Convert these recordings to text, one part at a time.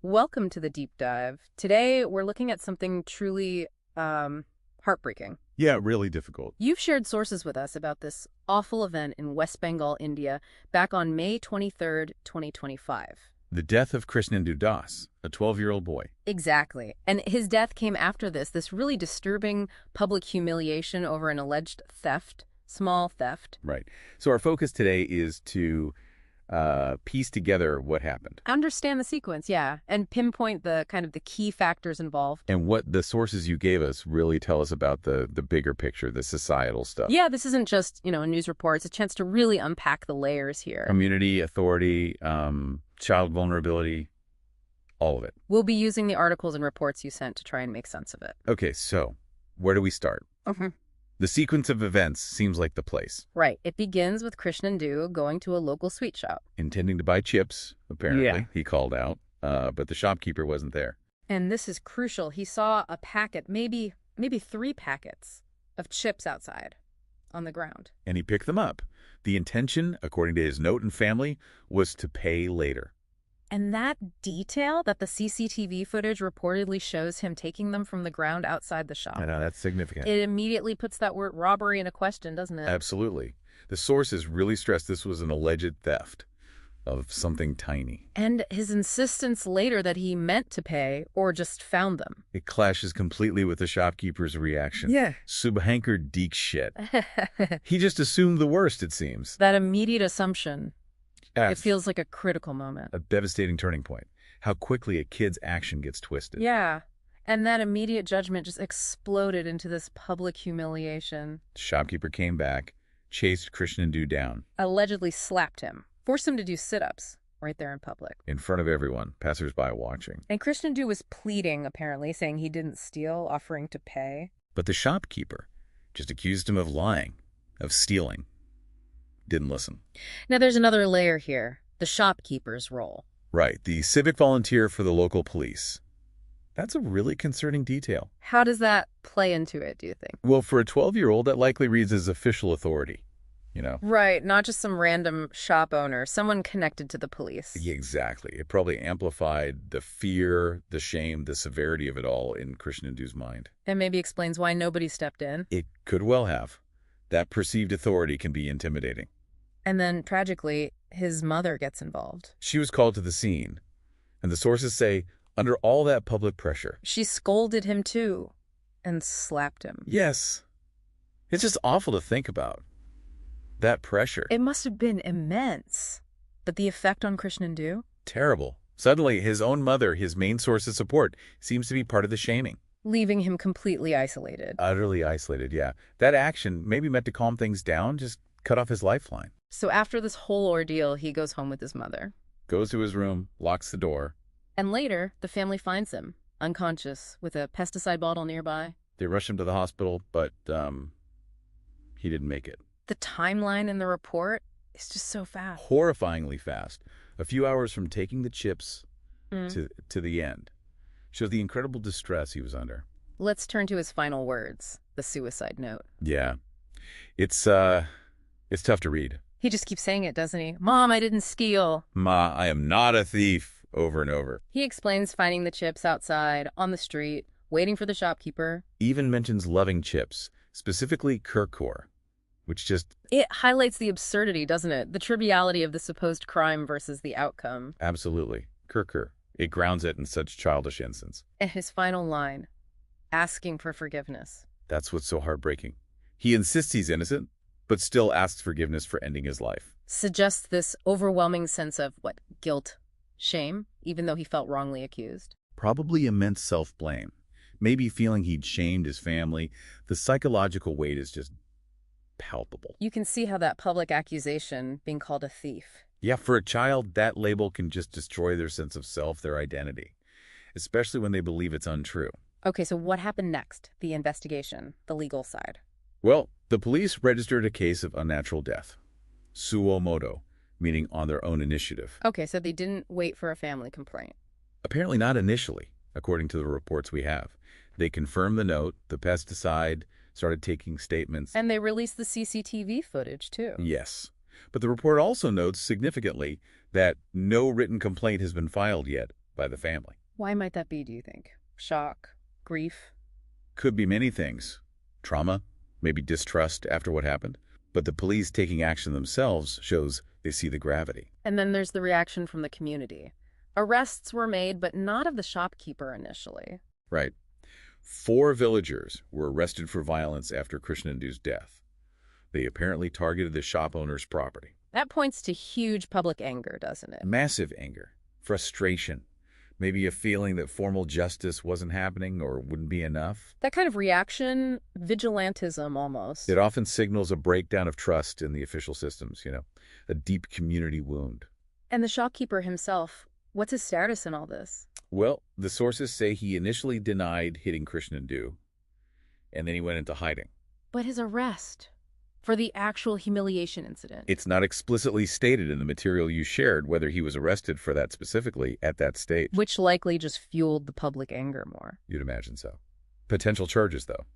Welcome to the deep dive. Today, we're looking at something truly heartbreaking. Yeah, really difficult. You've shared sources with us about this awful event in West Bengal, India, back on May 23rd, 2025. The death of Krishnendu Das, a 12-year-old boy. Exactly. And his death came after this really disturbing public humiliation over an alleged theft, small theft. Right. So our focus today is to piece together what happened Understand the sequence, yeah, and pinpoint the key factors involved. and what the sources you gave us really tell us about the bigger picture, the societal stuff. Yeah, this isn't just, a news report. It's a chance to really unpack the layers here. Community, authority, child vulnerability, all of it. We'll be using the articles and reports you sent to try and make sense of it. Okay, so where do we start? The sequence of events seems like the place. Right. It begins with Krishnendu going to a local sweet shop. Intending to buy chips, apparently, Yeah. he called out, but the shopkeeper wasn't there. And this is crucial. He saw a packet, maybe 3 packets of chips outside on the ground. And he picked them up. The intention, according to his note and family, was to pay later. And that detail that the CCTV footage reportedly shows him taking them from the ground outside the shop. I know, that's significant. It immediately puts that word robbery into question, doesn't it? Absolutely. The sources really stressed this was an alleged theft of something tiny. And his insistence later that he meant to pay or just found them. It clashes completely with the shopkeeper's reaction. Yeah. Subhankar Deek shit. He just assumed the worst, it seems. That immediate assumption, it Yes. feels like a critical moment. A devastating turning point. How quickly a kid's action gets twisted. Yeah. And that immediate judgment just exploded into this public humiliation. The shopkeeper came back, chased Krishnendu down Allegedly slapped him, forced him to do sit-ups right there in public. in front of everyone, passersby watching. And Krishnendu was pleading, apparently, saying he didn't steal, offering to pay. But the shopkeeper just accused him of lying, of stealing. Didn't listen. Now there's another layer here, the shopkeeper's role. Right, the civic volunteer for the local police. That's a really concerning detail. How does that play into it, do you think? Well, for a 12-year-old, that likely reads as official authority, you know? Right, not just some random shop owner, someone connected to the police. Yeah, exactly. It probably amplified the fear, the shame, the severity of it all in Krishnendu's mind. And maybe explains why nobody stepped in. It could well have. That perceived authority can be intimidating. And then, tragically, his mother gets involved. She was called to the scene, and the sources say, under all that public pressure. She scolded him too, and slapped him. Yes. It's just awful to think about. That pressure. It must have been immense. But the effect on Krishnendu? Terrible. Suddenly, his own mother, his main source of support, seems to be part of the shaming. Leaving him completely isolated. Utterly isolated, yeah. That action, maybe meant to calm things down, just cut off his lifeline. So after this whole ordeal, he goes home with his mother. Goes to his room, locks the door. And later, the family finds him, unconscious, with a pesticide bottle nearby. They rush him to the hospital, but he didn't make it. The timeline in the report is just so fast. Horrifyingly fast. A few hours from taking the chips to the end. Shows the incredible distress he was under. Let's turn to his final words, the suicide note. Yeah. It's tough to read. He just keeps saying it, doesn't he? Mom, I didn't steal. Ma, I am not a thief, over and over. He explains finding the chips outside, on the street, waiting for the shopkeeper. Even mentions loving chips, specifically Kurkur, which just... It highlights the absurdity, doesn't it? The triviality of the supposed crime versus the outcome. Absolutely. Kurkur. It grounds it in such childish innocence. And his final line, asking for forgiveness. That's what's so heartbreaking. He insists he's innocent, but still asks forgiveness for ending his life. Suggests this overwhelming sense of, guilt, shame, even though he felt wrongly accused. Probably immense self-blame. Maybe feeling he'd shamed his family. The psychological weight is just palpable. You can see how that public accusation, being called a thief. Yeah, for a child, that label can just destroy their sense of self, their identity, especially when they believe it's untrue. Okay, so what happened next? The investigation, the legal side. Well, the police registered a case of unnatural death, suo moto, meaning on their own initiative. Okay, so they didn't wait for a family complaint. Apparently not initially, according to the reports we have. They confirmed the note, the pesticide, started taking statements. And they released the CCTV footage, too. Yes. But the report also notes significantly that no written complaint has been filed yet, by the family. Why might that be, do you think? Shock, grief? Could be many things. Trauma, maybe distrust after what happened. But the police taking action themselves shows they see the gravity. And then there's the reaction from the community. Arrests were made, but not of the shopkeeper initially. Right. 4 villagers were arrested for violence after Krishnendu's death. They apparently targeted the shop owner's property. That points to huge public anger, doesn't it? Massive anger, frustration, maybe a feeling that formal justice wasn't happening or wouldn't be enough. That kind of reaction, vigilantism almost. It often signals a breakdown of trust in the official systems, a deep community wound. And the shopkeeper himself, what's his status in all this? Well, the sources say he initially denied hitting Krishnendu, and then he went into hiding. But his arrest for the actual humiliation incident. It's not explicitly stated in the material you shared whether he was arrested for that specifically at that stage. Which likely just fueled the public anger more. You'd imagine so. Potential charges, though.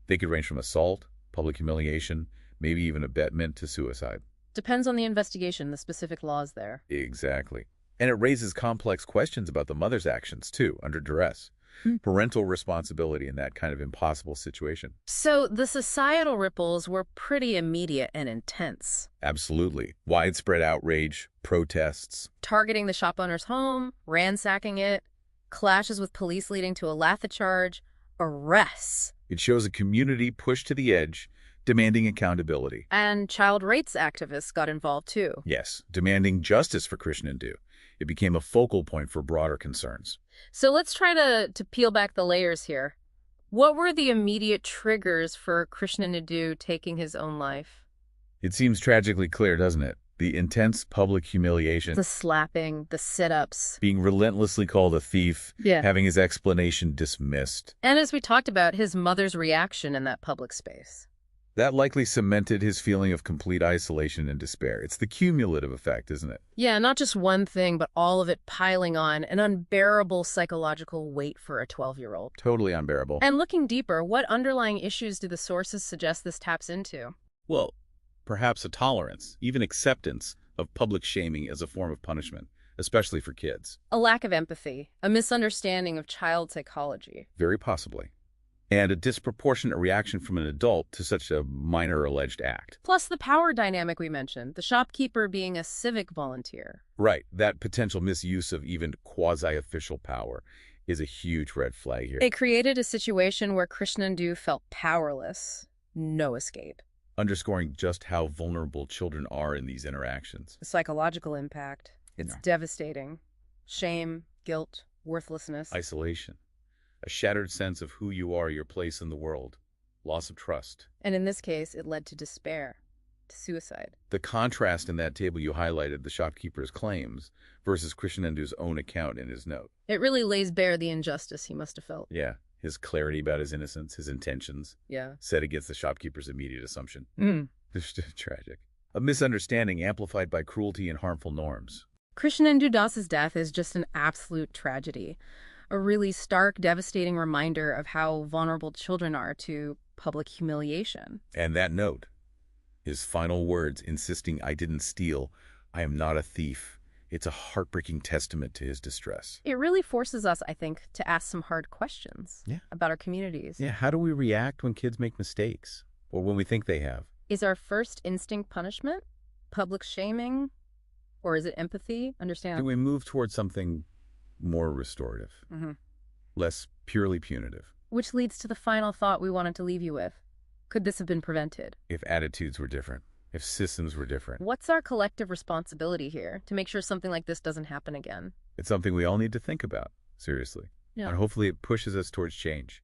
They could range from assault, public humiliation, maybe even abetment to suicide. Depends on the investigation, the specific laws there. Exactly. And it raises complex questions about the mother's actions, too, under duress. Parental responsibility in that kind of impossible situation. So the societal ripples were pretty immediate and intense. Absolutely. Widespread outrage, protests. Targeting the shop owner's home, ransacking it, clashes with police leading to a lathicharge, arrests. It shows a community pushed to the edge, demanding accountability. And child rights activists got involved too. Yes, demanding justice for Krishnendu. It became a focal point for broader concerns. So let's try to peel back the layers here. What were the immediate triggers for Krishnendu taking his own life? It seems tragically clear, doesn't it? The intense public humiliation. The slapping, the sit-ups. Being relentlessly called a thief. Yeah. Having his explanation dismissed. And as we talked about, his mother's reaction in that public space. That likely cemented his feeling of complete isolation and despair. It's the cumulative effect, isn't it? Yeah, not just one thing, but all of it piling on, an unbearable psychological weight for a 12-year-old. Totally unbearable. And looking deeper, what underlying issues do the sources suggest this taps into? Well, perhaps a tolerance, even acceptance, of public shaming as a form of punishment, especially for kids. A lack of empathy, a misunderstanding of child psychology. Very possibly. And a disproportionate reaction from an adult to such a minor alleged act. Plus the power dynamic we mentioned, the shopkeeper being a civic volunteer. Right. That potential misuse of even quasi-official power is a huge red flag here. It created a situation where Krishnendu felt powerless, no escape. Underscoring just how vulnerable children are in these interactions. The psychological impact, it's devastating. Shame, guilt, worthlessness. Isolation. A shattered sense of who you are, your place in the world. Loss of trust. And in this case, it led to despair, to suicide. The contrast in that table you highlighted, the shopkeeper's claims, versus Krishnendu's own account in his note. It really lays bare the injustice he must have felt. Yeah, his clarity about his innocence, his intentions. Yeah. Set against the shopkeeper's immediate assumption. Mm. It's tragic. A misunderstanding amplified by cruelty and harmful norms. Krishnendu Das's death is just an absolute tragedy. A really stark, devastating reminder of how vulnerable children are to public humiliation. And that note, his final words insisting, "I didn't steal, I am not a thief." It's a heartbreaking testament to his distress. It really forces us, I think, to ask some hard questions about our communities. Yeah, how do we react when kids make mistakes? Or when we think they have? Is our first instinct punishment? Public shaming? Or is it empathy? Do we move towards something more restorative, less purely punitive? Which leads to the final thought we wanted to leave you with. Could this have been prevented? If attitudes were different, if systems were different. What's our collective responsibility here to make sure something like this doesn't happen again? It's something we all need to think about, seriously. Yeah. And hopefully it pushes us towards change.